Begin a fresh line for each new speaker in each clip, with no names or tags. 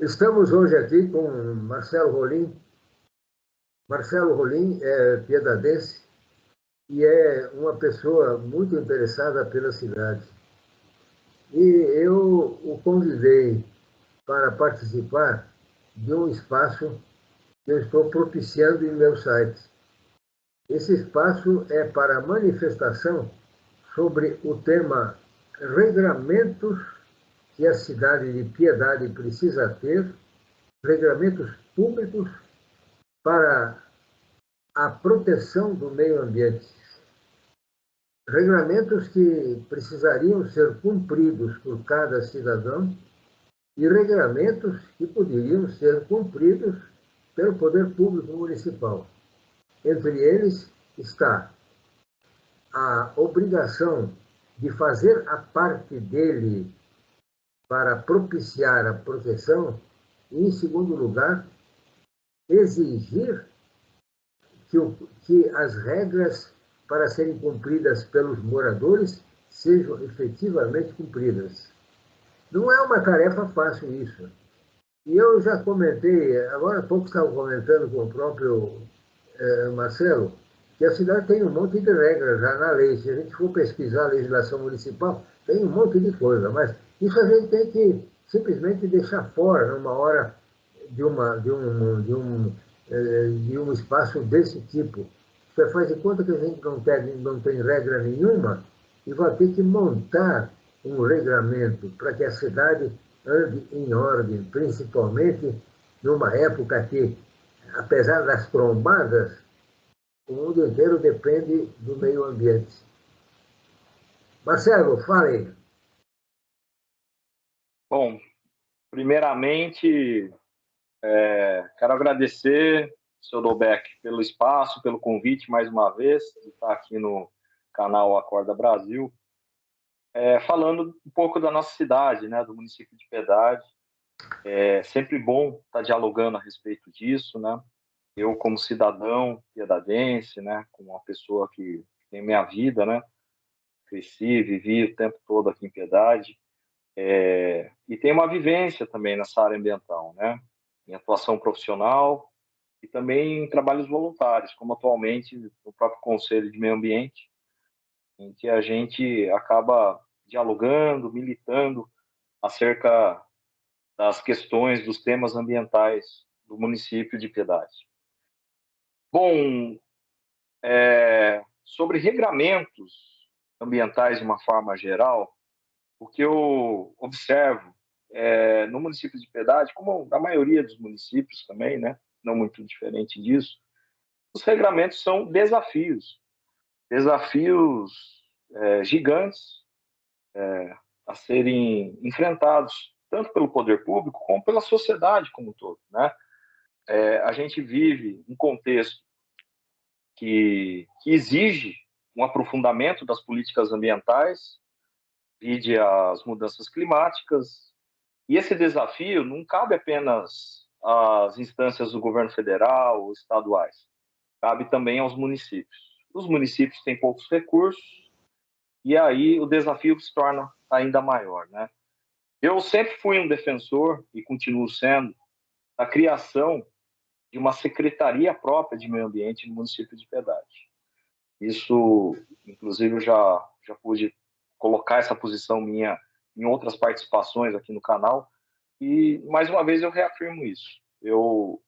Estamos hoje aqui com Marcelo Rolim. Marcelo Rolim é piedadense e é uma pessoa muito interessada pela cidade. E eu o convidei para participar de um espaço que eu estou propiciando em meu site. Esse espaço é para manifestação sobre o tema regramentos que a cidade de Piedade precisa ter, regramentos públicos para a proteção do meio ambiente. Regulamentos que precisariam ser cumpridos por cada cidadão e regulamentos que poderiam ser cumpridos pelo poder público municipal. Entre eles está a obrigação de fazer a parte dele para propiciar a proteção e, em segundo lugar, exigir que as regras para serem cumpridas pelos moradores sejam efetivamente cumpridas. Não é uma tarefa fácil isso. E eu já comentei, agora há pouco estava comentando com o próprio Marcelo, que a cidade tem um monte de regras já na lei. Se a gente for pesquisar a legislação municipal, tem um monte de coisa, mas isso a gente tem que simplesmente deixar fora numa hora de um espaço desse tipo. Você faz de conta que a gente não tem regra nenhuma e vai ter que montar um regramento para que a cidade ande em ordem, principalmente numa época que, apesar das trombadas, o mundo inteiro depende do meio ambiente. Marcelo, fale.
Bom, primeiramente, quero agradecer, Sr. Dolbeck, pelo espaço, pelo convite mais uma vez, de estar aqui no canal Acorda Brasil, falando um pouco da nossa cidade, né, do município de Piedade. É sempre bom estar dialogando a respeito disso, né? Eu, como cidadão piedadense, né, como uma pessoa que tem minha vida, né, cresci, vivi o tempo todo aqui em Piedade, e tem uma vivência também nessa área ambiental, né, em atuação profissional e também em trabalhos voluntários, como atualmente no próprio Conselho de Meio Ambiente, em que a gente acaba dialogando, militando acerca das questões, dos temas ambientais do município de Piedade. Bom, sobre regramentos ambientais de uma forma geral, o que eu observo no município de Piedade, como na maioria dos municípios também, né, não muito diferente disso, os regramentos são desafios, desafios gigantes a serem enfrentados, tanto pelo poder público como pela sociedade como um todo, né? A gente vive um contexto que exige um aprofundamento das políticas ambientais, vide as mudanças climáticas, e esse desafio não cabe apenas às instâncias do governo federal ou estaduais, cabe também aos municípios. Os municípios têm poucos recursos, e aí o desafio se torna ainda maior, né? Eu sempre fui um defensor, e continuo sendo, da criação de uma secretaria própria de meio ambiente no município de Piedade. Isso, inclusive, eu já pude colocar essa posição minha em outras participações aqui no canal, e mais uma vez eu reafirmo isso. Eu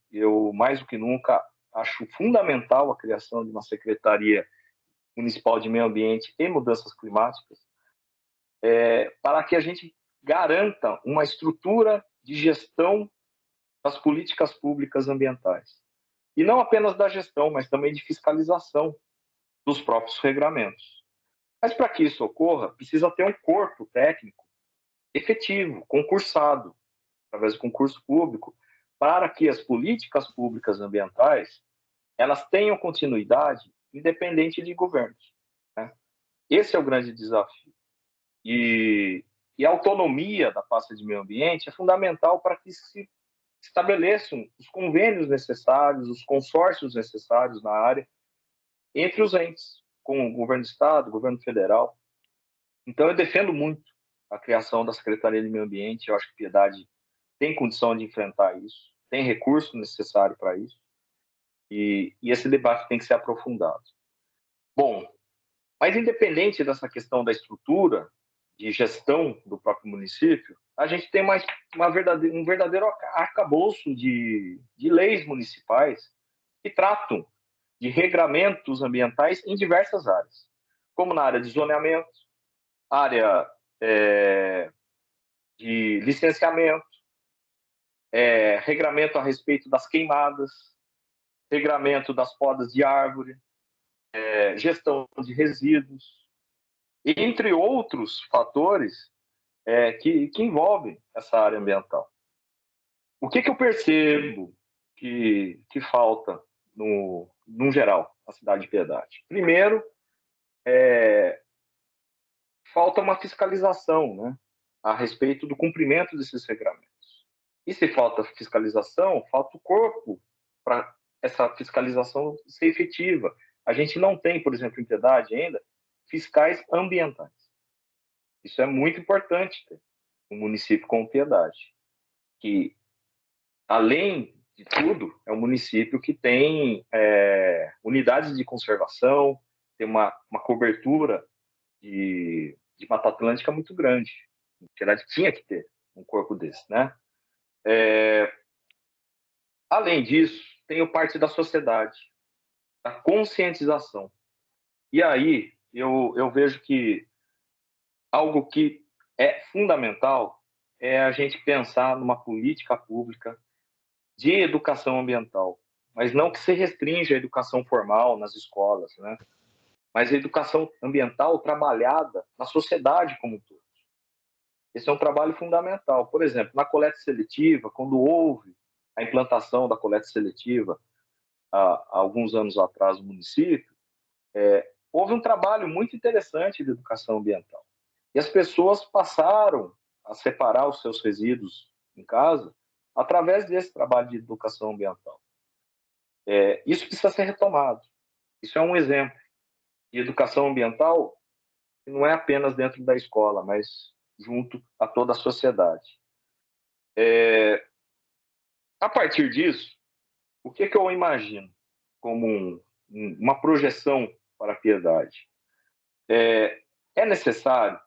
mais do que nunca, acho fundamental a criação de uma Secretaria Municipal de Meio Ambiente e Mudanças Climáticas, para que a gente garanta uma estrutura de gestão das políticas públicas ambientais. E não apenas da gestão, mas também de fiscalização dos próprios regramentos. Mas para que isso ocorra, precisa ter um corpo técnico efetivo, concursado, através do concurso público, para que as políticas públicas ambientais elas tenham continuidade independente de governos, né? Esse é o grande desafio. E a autonomia da pasta de meio ambiente é fundamental para que se estabeleçam os convênios necessários, os consórcios necessários na área, entre os entes, com o governo do Estado, o governo federal. Então, eu defendo muito a criação da Secretaria de Meio Ambiente. Eu acho que Piedade tem condição de enfrentar isso, tem recurso necessário para isso, e esse debate tem que ser aprofundado. Bom, mas independente dessa questão da estrutura de gestão do próprio município, a gente tem um verdadeiro arcabouço de leis municipais que tratam de regramentos ambientais em diversas áreas, como na área de zoneamento, área de licenciamento, regramento a respeito das queimadas, regramento das podas de árvore, gestão de resíduos, entre outros fatores que envolvem essa área ambiental. O que eu percebo que falta, no geral, na cidade de Piedade? Primeiro, falta uma fiscalização, né, a respeito do cumprimento desses regramentos. E se falta fiscalização, falta o corpo para essa fiscalização ser efetiva. A gente não tem, por exemplo, em Piedade ainda, fiscais ambientais. Isso é muito importante ter um município como Piedade, que, além de tudo, é um município que tem unidades de conservação, tem uma cobertura de Mata Atlântica muito grande. Piedade tinha que ter um corpo desse, né? Além disso, tem o parte da sociedade, da conscientização. E aí eu vejo que algo que é fundamental é a gente pensar numa política pública de educação ambiental, mas não que se restrinja a educação formal nas escolas, né? Mas a educação ambiental trabalhada na sociedade como um todo. Esse é um trabalho fundamental. Por exemplo, na coleta seletiva, quando houve a implantação da coleta seletiva há alguns anos atrás no município, houve um trabalho muito interessante de educação ambiental. E as pessoas passaram a separar os seus resíduos em casa através desse trabalho de educação ambiental. Isso precisa ser retomado. Isso é um exemplo de educação ambiental que não é apenas dentro da escola, mas junto a toda a sociedade. A partir disso, o que eu imagino como uma projeção para a Piedade? É necessário,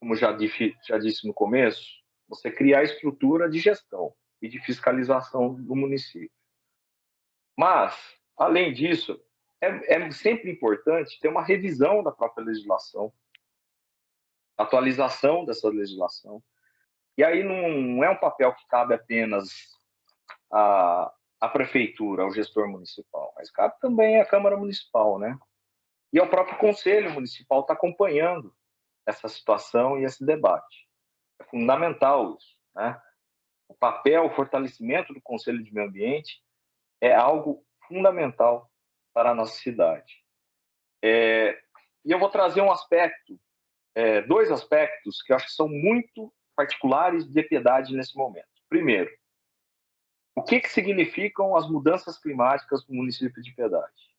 como já disse no começo, você criar estrutura de gestão e de fiscalização do município. Mas, além disso, é sempre importante ter uma revisão da própria legislação, atualização dessa legislação. E aí não é um papel que cabe apenas à prefeitura, ao gestor municipal, mas cabe também à Câmara Municipal, né? E ao próprio Conselho Municipal está acompanhando essa situação e esse debate. É fundamental isso, né? O papel, o fortalecimento do Conselho de Meio Ambiente é algo fundamental para a nossa cidade. E eu vou trazer dois aspectos que eu acho que são muito particulares de Piedade nesse momento. Primeiro, o que significam as mudanças climáticas no município de Piedade?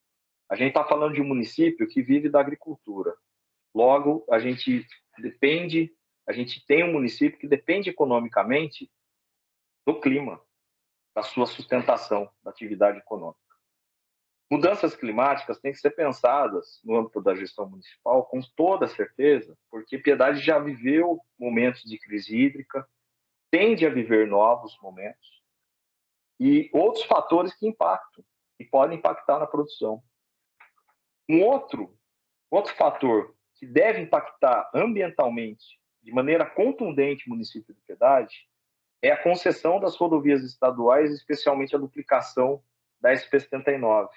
A gente está falando de um município que vive da agricultura. Logo, a gente tem um município que depende economicamente do clima, da sua sustentação, da atividade econômica. Mudanças climáticas têm que ser pensadas no âmbito da gestão municipal com toda certeza, porque Piedade já viveu momentos de crise hídrica, tende a viver novos momentos e outros fatores que podem impactar na produção. Um outro fator que deve impactar ambientalmente de maneira contundente o município de Piedade é a concessão das rodovias estaduais, especialmente a duplicação da SP-79.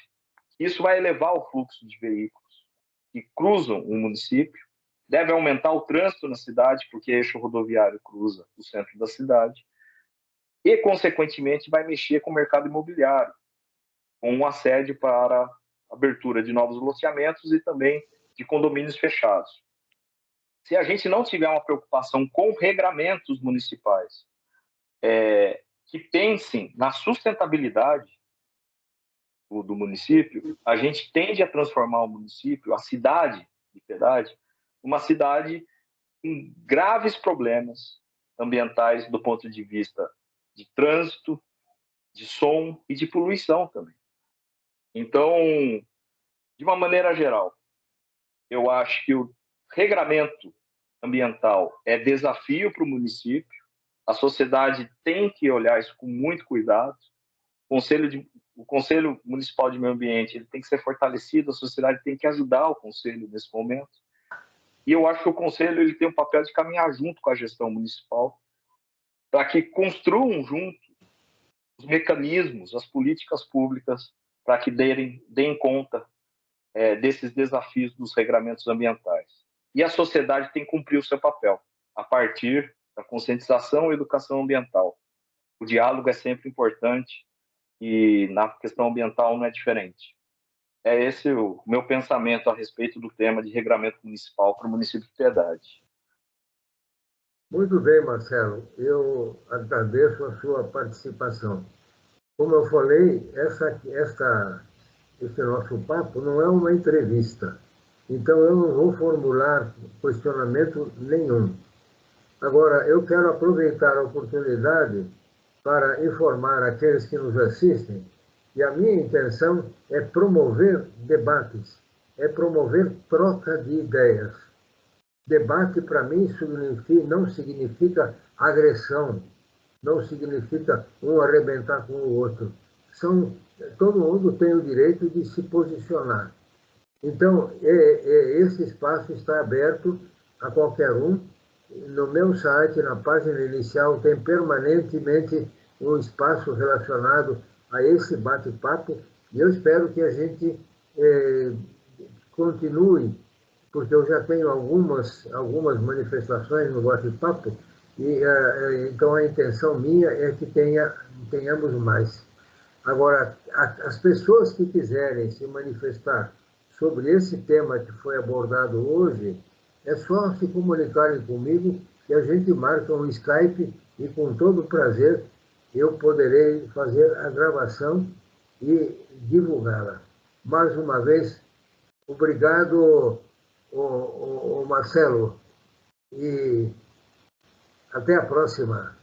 Isso vai elevar o fluxo de veículos que cruzam o município, deve aumentar o trânsito na cidade, porque o eixo rodoviário cruza o centro da cidade, e, consequentemente, vai mexer com o mercado imobiliário, com um assédio para abertura de novos loteamentos e também de condomínios fechados. Se a gente não tiver uma preocupação com regramentos municipais que pensem na sustentabilidade do município, a gente tende a transformar o município, a cidade de Piedade, uma cidade com graves problemas ambientais do ponto de vista de trânsito, de som e de poluição também. Então, de uma maneira geral, eu acho que o regramento ambiental é desafio para o município, a sociedade tem que olhar isso com muito cuidado, o Conselho Municipal de Meio Ambiente ele tem que ser fortalecido, a sociedade tem que ajudar o Conselho nesse momento, e eu acho que o Conselho ele tem um papel de caminhar junto com a gestão municipal, para que construam junto os mecanismos, as políticas públicas, para que deem conta desses desafios dos regramentos ambientais. E a sociedade tem que cumprir o seu papel, a partir da conscientização e educação ambiental. O diálogo é sempre importante e na questão ambiental não é diferente. É esse o meu pensamento a respeito do tema de regramento municipal para o município de Piedade.
Muito bem, Marcelo. Eu agradeço a sua participação. Como eu falei, esse nosso papo não é uma entrevista. Então, eu não vou formular questionamento nenhum. Agora, eu quero aproveitar a oportunidade para informar aqueles que nos assistem que a minha intenção é promover debates, é promover troca de ideias. Debate, para mim, não significa agressão, não significa um arrebentar com o outro. Todo mundo tem o direito de se posicionar. Então, esse espaço está aberto a qualquer um. No meu site, na página inicial, tem permanentemente um espaço relacionado a esse bate-papo, e eu espero que a gente continue, porque eu já tenho algumas manifestações no bate-papo, e então a intenção minha é que tenhamos mais. Agora, as pessoas que quiserem se manifestar sobre esse tema que foi abordado hoje, é só se comunicarem comigo que a gente marca um Skype e com todo prazer eu poderei fazer a gravação e divulgá-la. Mais uma vez, obrigado, Marcelo, e até a próxima.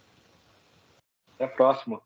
Até a próxima.